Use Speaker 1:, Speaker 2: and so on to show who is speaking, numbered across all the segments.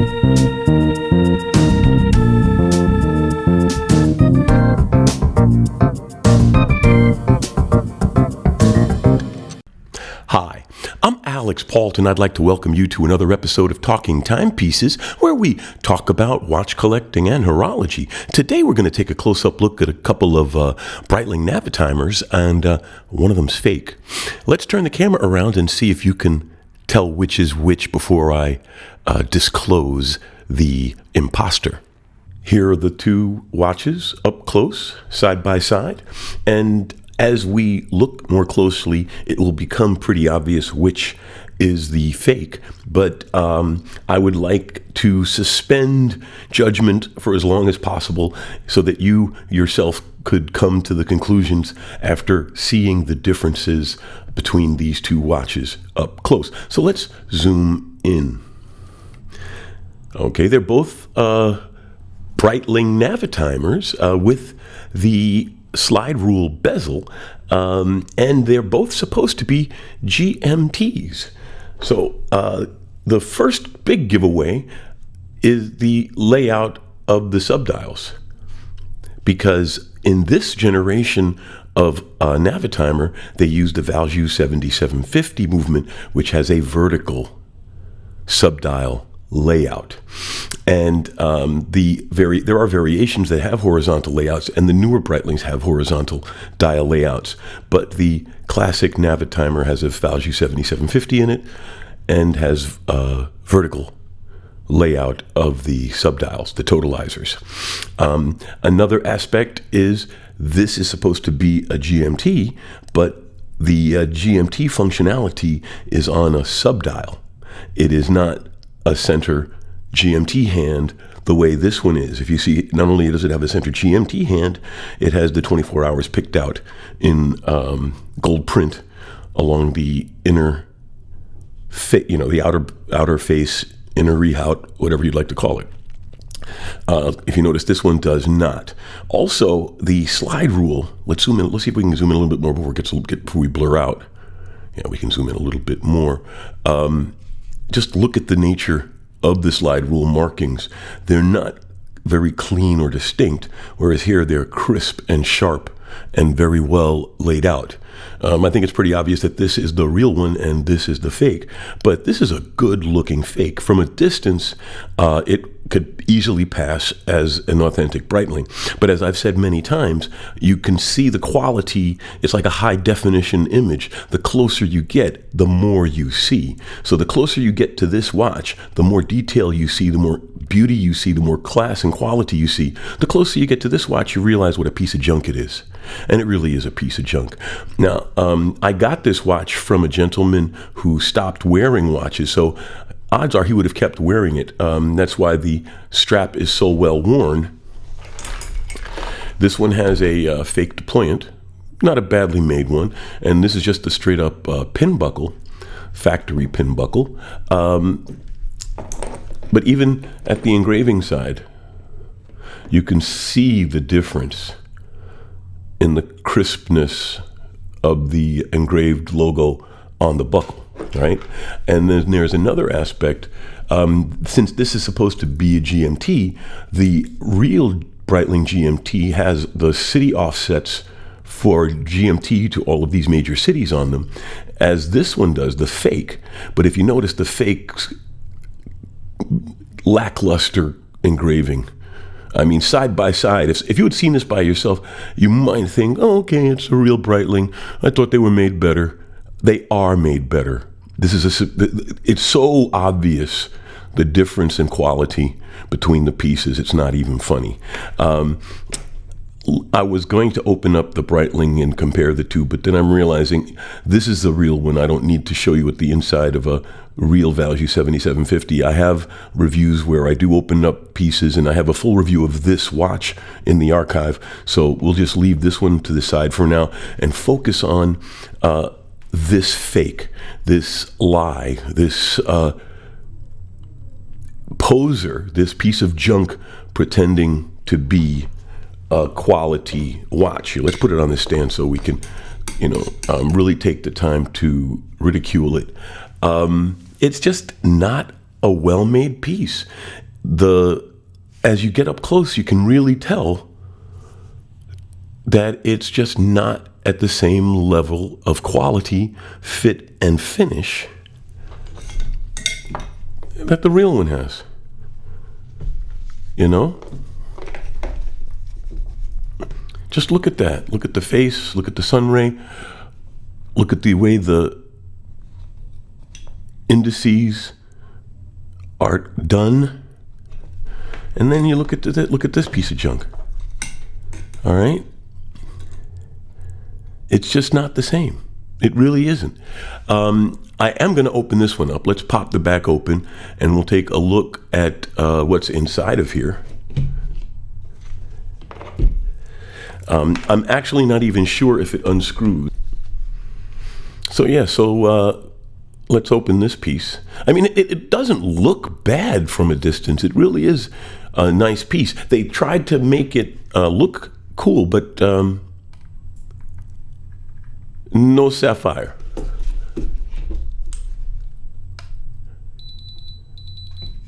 Speaker 1: Hi, I'm Alex Paulton. I'd like to welcome you to another episode of Talking Timepieces, where we talk about watch collecting and horology. Today we're going to take a close-up look at a couple of Breitling Navitimers, and one of them's fake. Let's turn the camera around and see if you can tell which is which before I disclose the imposter. Here are the two watches up close, side by side, and as we look more closely, it will become pretty obvious which is the fake. But I would like to suspend judgment for as long as possible so that you yourself could come to the conclusions after seeing the differences between these two watches up close. So let's zoom in. Okay, they're both Breitling Navitimers with the slide rule bezel, and they're both supposed to be GMTs. So the first big giveaway is the layout of the subdials, because in this generation of Navitimer, they use the Valjoux 7750 movement, which has a vertical subdial layout. And there are variations that have horizontal layouts, and the newer Breitlings have horizontal dial layouts. But the classic Navitimer has a Valjoux 7750 in it and has vertical layout of the subdials, the totalizers. Another aspect is this is supposed to be a GMT, but the GMT functionality is on a subdial. It is not a center GMT hand the way this one is. If you see, not only does it have a center GMT hand, it has the 24 hours picked out in gold print along the inner, the outer face, inner rehaut, whatever you'd like to call it. If you notice, this one does not. Also, the slide rule. Let's zoom in. Let's see if we can zoom in a little bit more before we blur out. Yeah, we can zoom in a little bit more. Just look at the nature of the slide rule markings. They're not very clean or distinct, whereas here they're crisp and sharp and very well laid out. I think it's pretty obvious that this is the real one and this is the fake, but this is a good looking fake. From a distance, it could easily pass as an authentic Breitling. But as I've said many times, you can see the quality. It's like a high definition image. The closer you get, the more you see. So the closer you get to this watch, the more detail you see, the more beauty you see, the more class and quality you see. The closer you get to this watch, you realize what a piece of junk it is. And it really is a piece of junk. Now, I got this watch from a gentleman who stopped wearing watches, so odds are he would have kept wearing it. That's why the strap is so well worn. This one has a fake deployant, not a badly made one, and this is just a straight up pin buckle, factory pin buckle. But even at the engraving side, you can see the difference in the crispness of the engraved logo on the buckle, right? And then there's another aspect. Since this is supposed to be a GMT, the real Breitling GMT has the city offsets for GMT to all of these major cities on them, as this one does, the fake. But if you notice, the fake's lackluster engraving. I mean, side by side, if you had seen this by yourself, you might think, oh, okay, it's a real Breitling. I thought they were made better. They are made better. It's so obvious, the difference in quality between the pieces. It's not even funny. I was going to open up the Breitling and compare the two, but then I'm realizing this is the real one. I don't need to show you what the inside of a real Valjoux 7750. I have reviews where I do open up pieces, and I have a full review of this watch in the archive. So we'll just leave this one to the side for now and focus on this fake, this lie, this poser, this piece of junk pretending to be a quality watch. Here, let's put it on this stand so we can, really take the time to ridicule it. It's just not a well-made piece. As you get up close, you can really tell that it's just not at the same level of quality, fit, and finish that the real one has. You know? Just look at that. Look at the face, look at the sun ray, look at the way the indices are done. And then you look at this piece of junk. All right? It's just not the same. It really isn't. I am going to open this one up. Let's pop the back open, and we'll take a look at what's inside of here. I'm actually not even sure if it unscrews. So yeah, let's open this piece. I mean, it doesn't look bad from a distance. It really is a nice piece. They tried to make it look cool, but no sapphire.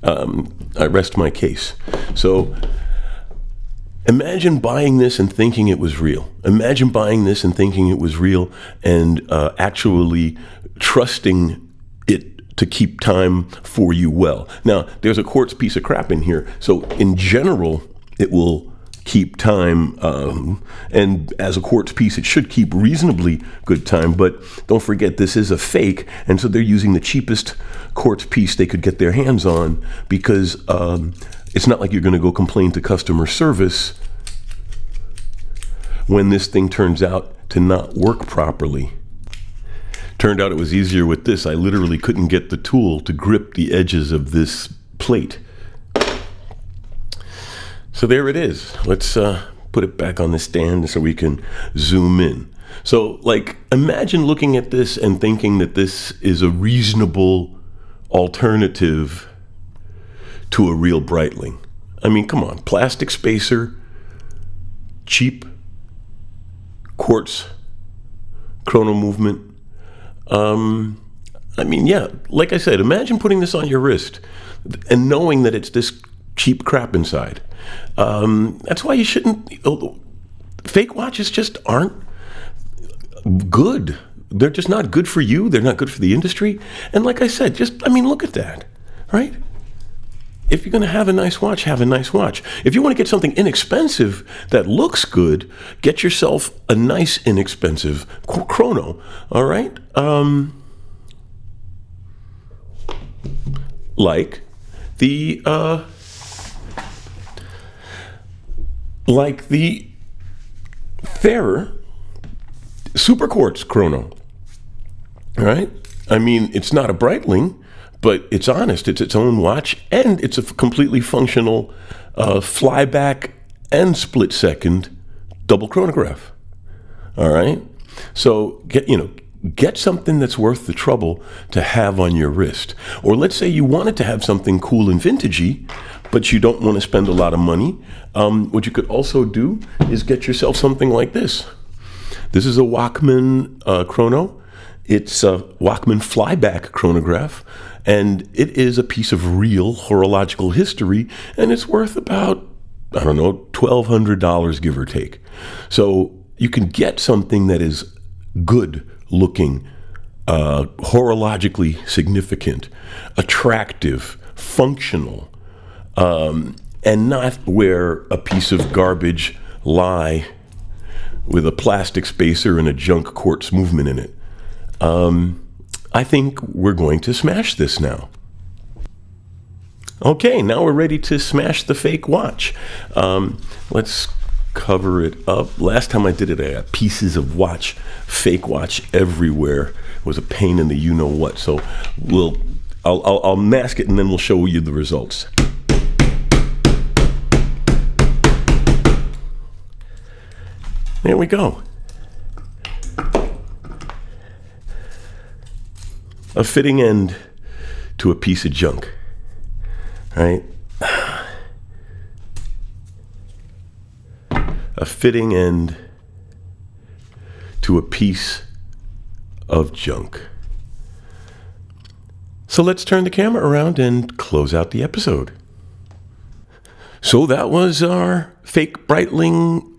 Speaker 1: I rest my case. So imagine buying this and thinking it was real. Imagine buying this and thinking it was real and actually trusting it to keep time for you well. Now, there's a quartz piece of crap in here. So in general, it will keep time, and as a quartz piece, it should keep reasonably good time, but don't forget this is a fake, and so they're using the cheapest quartz piece they could get their hands on, because it's not like you're going to go complain to customer service when this thing turns out to not work properly. Turned out it was easier with this. I literally couldn't get the tool to grip the edges of this plate. So there it is. Let's put it back on the stand so we can zoom in. So, like, imagine looking at this and thinking that this is a reasonable alternative to a real Breitling. I mean, come on. Plastic spacer, cheap, quartz, chrono movement. I mean, yeah, like I said, imagine putting this on your wrist and knowing that it's this cheap crap inside. That's why you shouldn't. Fake watches just aren't good. They're just not good for you. They're not good for the industry. And like I said, look at that, right? If you're going to have a nice watch, have a nice watch. If you want to get something inexpensive that looks good, get yourself a nice inexpensive chrono. All right, like the fairer super quartz chrono. All right, I mean, it's not a Breitling, but it's honest. It's its own watch, and it's a completely functional flyback and split second double chronograph. All right, so get something that's worth the trouble to have on your wrist. Or let's say you wanted to have something cool and vintagey, but you don't want to spend a lot of money. What you could also do is get yourself something like this. This is a Wachmann chrono. It's a Wachmann flyback chronograph, and it is a piece of real horological history, and it's worth about, I don't know, $1,200, give or take. So you can get something that is good looking, horologically significant, attractive, functional, and not wear a piece of garbage lie with a plastic spacer and a junk quartz movement in it. I think we're going to smash this now. Okay, now we're ready to smash the fake watch. Let's cover it up. Last time I did it, I got pieces of watch, fake watch everywhere. It was a pain in the you-know-what. So I'll mask it and then we'll show you the results. There we go. A fitting end to a piece of junk, right? A fitting end to a piece of junk. So let's turn the camera around and close out the episode. So that was our fake Breitling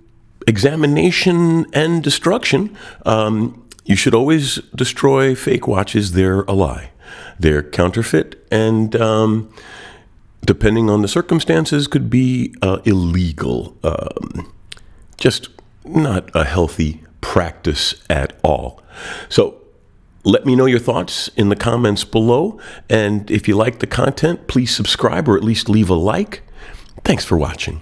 Speaker 1: examination and destruction. You should always destroy fake watches. They're a lie. They're counterfeit, and depending on the circumstances, could be illegal. Just not a healthy practice at all. So let me know your thoughts in the comments below. And if you like the content, please subscribe or at least leave a like. Thanks for watching.